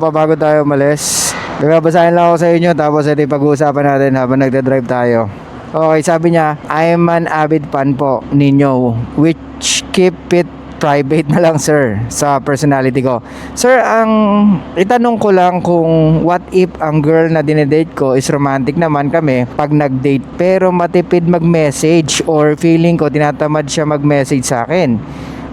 Ropa, bago tayo umalis, babasahin lang ako sa inyo tapos ito yung pag-uusapan natin habang nagdadrive tayo. Okay, sabi niya, I am an avid fan po ninyo, which keep it private na lang sir sa personality ko. Sir, itanong ko lang kung what if ang girl na dinedate ko is romantic naman kami pag nag-date pero matipid mag-message or feeling ko tinatamad siya mag-message sa akin.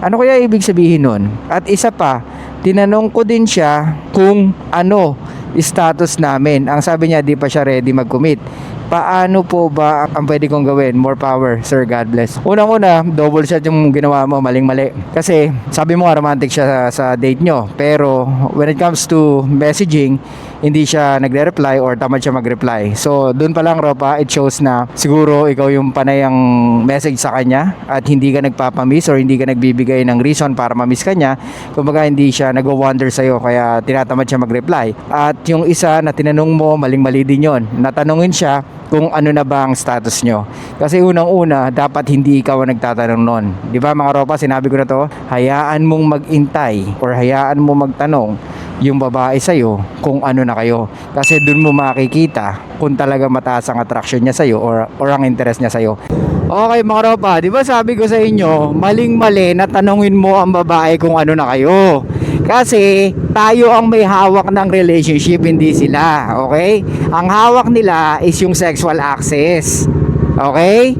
Ano kaya ibig sabihin nun? At isa pa, tinanong ko din siya kung ano status namin. Ang sabi niya di pa siya ready mag-commit. Paano po ba ang pwede kong gawin? More power, sir, God bless. Unang-una, double shot yung ginawa mo, maling-mali. Kasi sabi mo nga romantic siya sa date nyo. Pero when it comes to messaging, hindi siya nagre-reply or tamad siya mag-reply. So dun pa lang, Ropa, it shows na siguro ikaw yung panayang message sa kanya at hindi ka nagpapamiss or hindi ka nagbibigay ng reason para mamiss kanya. Kumbaga hindi siya nag-wonder sa'yo kaya tinatamad siya mag-reply. At yung isa na tinanong mo, maling-mali din yun. Natanungin siya kung ano na ba ang status nyo. Kasi unang-una, dapat hindi ikaw ang nagtatanong nun. Di ba mga Ropa, sinabi ko na to, hayaan mong mag-intay or hayaan mo magtanong yung babae sa'yo kung ano na kayo. Kasi dun mo makikita kung talaga mataas ang attraction niya sa'yo or ang interest niya sa'yo. Okay mga Ropa, di ba sabi ko sa inyo, maling-mali na tanungin mo ang babae kung ano na kayo. Kasi tayo ang may hawak ng relationship, hindi sila. Okay? Ang hawak nila is yung sexual access. Okay?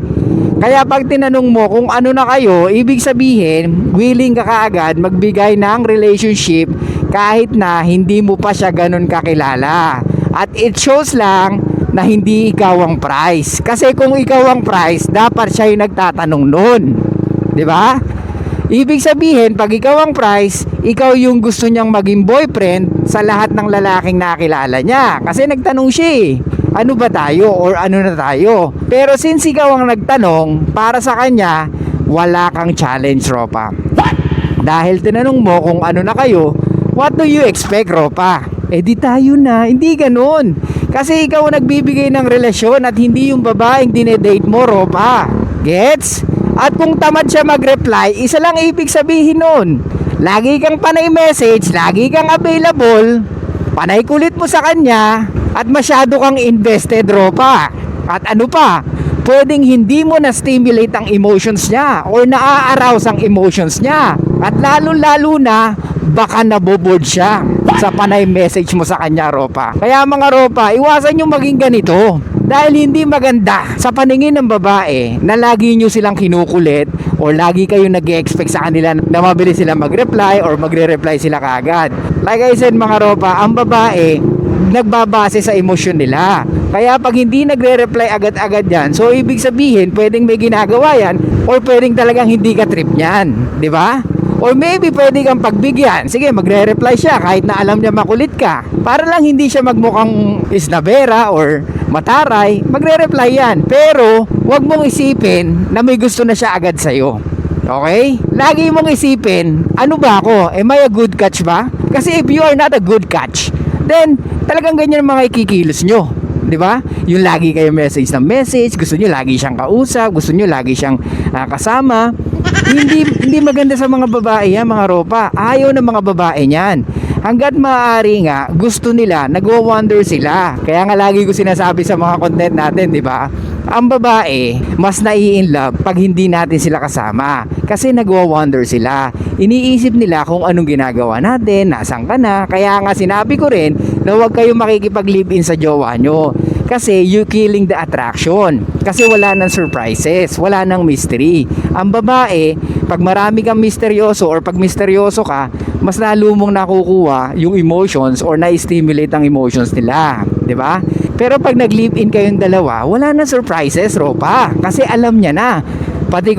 Kaya pag tinanong mo kung ano na kayo, ibig sabihin, willing ka kaagad magbigay ng relationship kahit na hindi mo pa siya ganun kakilala. At it shows lang na hindi ikaw ang price. Kasi kung ikaw ang price, dapat siya yung nagtatanong nun. Di ba? Ibig sabihin, pag ikaw ang price, ikaw yung gusto niyang maging boyfriend sa lahat ng lalaking nakilala niya. Kasi nagtanong siya eh, ano ba tayo or ano na tayo? Pero since ikaw ang nagtanong, para sa kanya, wala kang challenge, Ropa. Dahil tinanong mo kung ano na kayo, what do you expect, Ropa? Eh di tayo na, hindi ganun. Kasi ikaw ang nagbibigay ng relasyon at hindi yung babaeng dinedate mo, Ropa. Gets? At kung tamad siya mag-reply, isa lang ibig sabihin nun. Lagi kang panay message, lagi kang available, panay kulit mo sa kanya, at masyado kang invested, Ropa. At ano pa, pwedeng hindi mo na-stimulate ang emotions niya or naa-arouse ang emotions niya. At lalo-lalo na, baka naboboard siya sa panay message mo sa kanya, Ropa. Kaya mga Ropa, iwasan yung maging ganito. Dahil hindi maganda sa paningin ng babae na lagi nyo silang kinukulit o lagi kayo nag-expect sa kanila na mabilis sila mag-reply or magre-reply sila kaagad. Like I said mga Ropa, ang babae nagbabase sa emosyon nila. Kaya pag hindi nagre-reply agad-agad yan, so ibig sabihin pwedeng may ginagawa yan or pwedeng talagang hindi ka trip niyan. Di ba? Or maybe pwede kang pagbigyan. Sige, magre-reply siya kahit na alam niya makulit ka. Para lang hindi siya magmukhang isnabera or mataray, magre-reply yan. Pero, wag mong isipin na may gusto na siya agad sa'yo. Okay? Lagi mong isipin, ano ba ako? Am I a good catch ba? Kasi if you are not a good catch, then talagang ganyan mga ikikilos nyo. Di ba? Yung lagi kayo message ng message, gusto nyo lagi siyang kausap, gusto nyo lagi siyang kasama. Hindi maganda sa mga babae yan, mga Ropa. Ayaw ng mga babae niyan. Hanggat maaari nga, gusto nila, nagwo-wonder sila. Kaya nga lagi ko sinasabi sa mga content natin, di ba? Ang babae, mas nai-inlove pag hindi natin sila kasama. Kasi nagwo-wonder sila. Iniisip nila kung anong ginagawa natin, nasan ka na. Kaya nga sinabi ko rin na huwag kayong makikipag-live-in sa jowa nyo. Kasi you killing the attraction. Kasi wala nang surprises, wala nang mystery. Ang babae, pag marami kang misteryoso or pag misteryoso ka, mas lalo mong nakukuha yung emotions or na-stimulate ang emotions nila. 'Di ba? Pero pag nag-live-in kayong dalawa, wala nang surprises, Ropa. Kasi alam niya na. Pati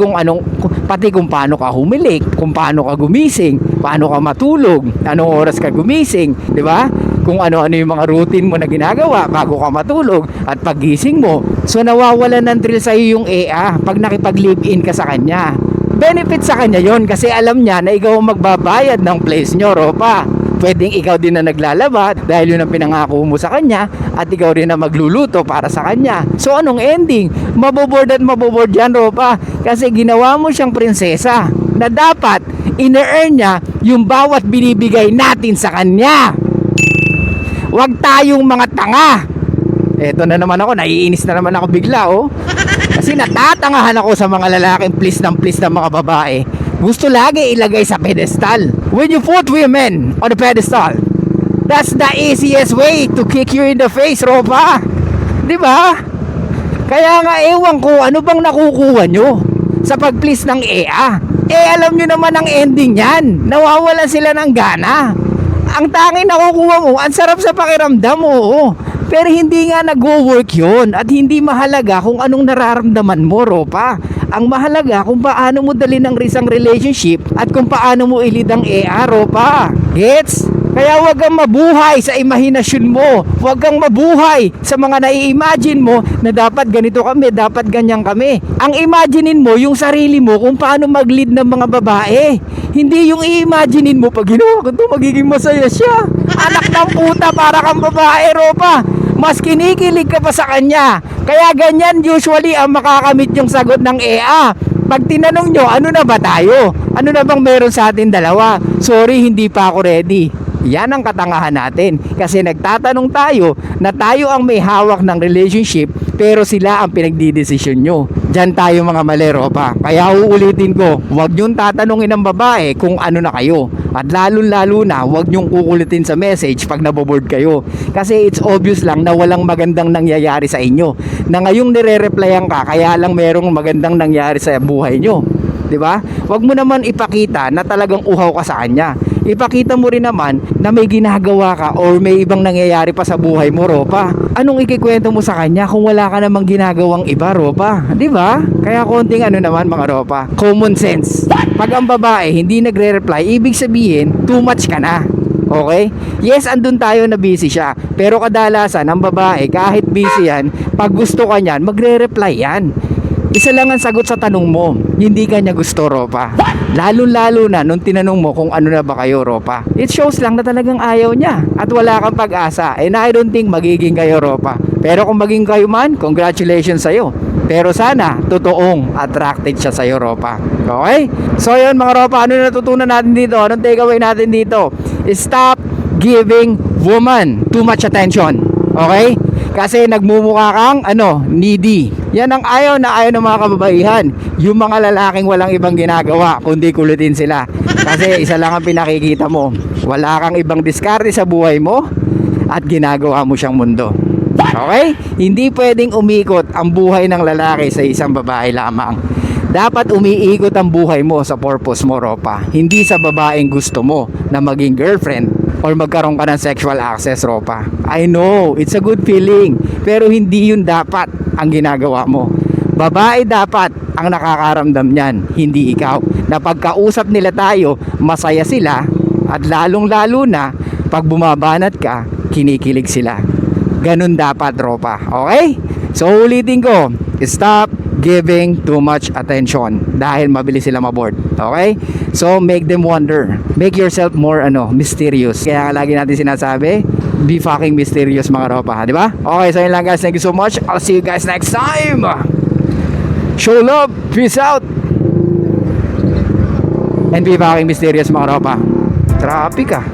kung paano ka humilik, kung paano ka gumising, paano ka matulog, anong oras ka gumising, 'di ba? Kung ano-ano yung mga routine mo na ginagawa bago ka matulog at paggising mo. So nawawalan ng thrill sa iyo yung EA pag nakipag-live-in ka sa kanya. Benefit sa kanya yon kasi alam niya na ikaw ang magbabayad ng place nyo, Ropa. Pwedeng ikaw din na naglalaba dahil yun ang pinangako mo sa kanya at ikaw rin na magluluto para sa kanya. So anong ending? Mabobord at mabobord yan, Ropa, kasi ginawa mo siyang prinsesa na dapat ine-earn niya yung bawat binibigay natin sa kanya. Huwag tayong mga tanga. Eto na naman ako, naiinis na naman ako bigla, oh. Kasi natatangahan ako sa mga lalaking please ng mga babae. Gusto lagi ilagay sa pedestal. When you put women on the pedestal, that's the easiest way to kick you in the face, Ropa. Di ba? Kaya nga ewan ko, ano bang nakukuha nyo sa pag-please ng EA? Alam nyo naman ang ending yan. Nawawalan sila ng gana. Ang tanging nakukuha mo, ang sarap sa pakiramdam mo, oh. Pero hindi nga nag-work yun. At hindi mahalaga kung anong nararamdaman mo, Ropa. Ang mahalaga kung paano mo dalhin ang isang relationship at kung paano mo ilid ang EA, Ropa. Gets? Kaya huwag kang mabuhay sa imahinasyon mo. Huwag kang mabuhay sa mga nai-imagine mo na dapat ganito kami, dapat ganyan kami. Ang imaginein mo yung sarili mo kung paano mag-lead ng mga babae. Hindi yung i-imaginein mo pag ginawa ko ito, magiging masaya siya. Anak ng puta, para kang babae, Ropa. Mas kinikilig ka pa sa kanya. Kaya ganyan usually ang makakamit yung sagot ng EA. Pag tinanong nyo, ano na ba tayo? Ano na bang meron sa atin dalawa? Sorry, hindi pa ako ready. Yan ang katangahan natin. Kasi nagtatanong tayo na tayo ang may hawak ng relationship pero sila ang pinagdidesisyon nyo. Diyan tayo mga mali, Ropa. Kaya uulitin ko, huwag nyong tatanungin ng babae kung ano na kayo. At lalo na, huwag nyong kukulitin sa message pag naboboard kayo. Kasi it's obvious lang na walang magandang nangyayari sa inyo. Na ngayong nire-replyan ka, kaya lang merong magandang nangyari sa buhay nyo. Diba? Huwag mo naman ipakita na talagang uhaw ka sa kanya. Ipakita mo rin naman na may ginagawa ka or may ibang nangyayari pa sa buhay mo, Ropa. Anong ikikwento mo sa kanya kung wala ka namang ginagawang iba, Ropa? Diba? Kaya konting ano naman mga Ropa, common sense. Pag ang babae hindi nagre-reply, ibig sabihin too much ka na. Okay? Yes, andun tayo na busy siya. Pero kadalasan ang babae kahit busy yan, pag gusto ka niyan, magre-reply yan. Isa lang ang sagot sa tanong mo, hindi ka niya gusto, Ropa. Lalo na nung tinanong mo kung ano na ba kayo, Ropa. It shows lang na talagang ayaw niya at wala kang pag-asa. And I don't think magiging kayo, Ropa. Pero kung maging kayo man, congratulations sa'yo. Pero sana, totoong attracted siya sa'yo, Ropa. Okay? So yun mga Ropa, ano natutunan natin dito? Anong takeaway natin dito? Stop giving woman too much attention. Okay? Kasi nagmumukha kang needy. Yan ang ayaw ng mga kababaihan. Yung mga lalaking walang ibang ginagawa kundi kulitin sila. Kasi isa lang ang pinakikita mo. Wala kang ibang diskarte sa buhay mo at ginagawa mo siyang mundo. Okay? Hindi pwedeng umikot ang buhay ng lalaki sa isang babae lamang. Dapat umiikot ang buhay mo sa purpose mo, Ropa. Hindi sa babaeng gusto mo na maging girlfriend or magkaroon ka ng sexual access, Ropa. I know, it's a good feeling. Pero hindi yun dapat ang ginagawa mo. Babae dapat ang nakakaramdam niyan, hindi ikaw. Na pagkausap nila tayo, masaya sila. At lalong-lalo na, pag bumabanat ka, kinikilig sila. Ganun dapat, Ropa. Okay? So ulitin ko, stop giving too much attention dahil mabilis sila maboard. Okay? So make them wonder. Make yourself more mysterious. Kaya lagi natin sinasabi, be fucking mysterious mga Ropa, di ba? Okay, so yun lang guys. Thank you so much. I'll see you guys next time. Show love. Peace out. And be fucking mysterious mga Ropa. Traffic ah.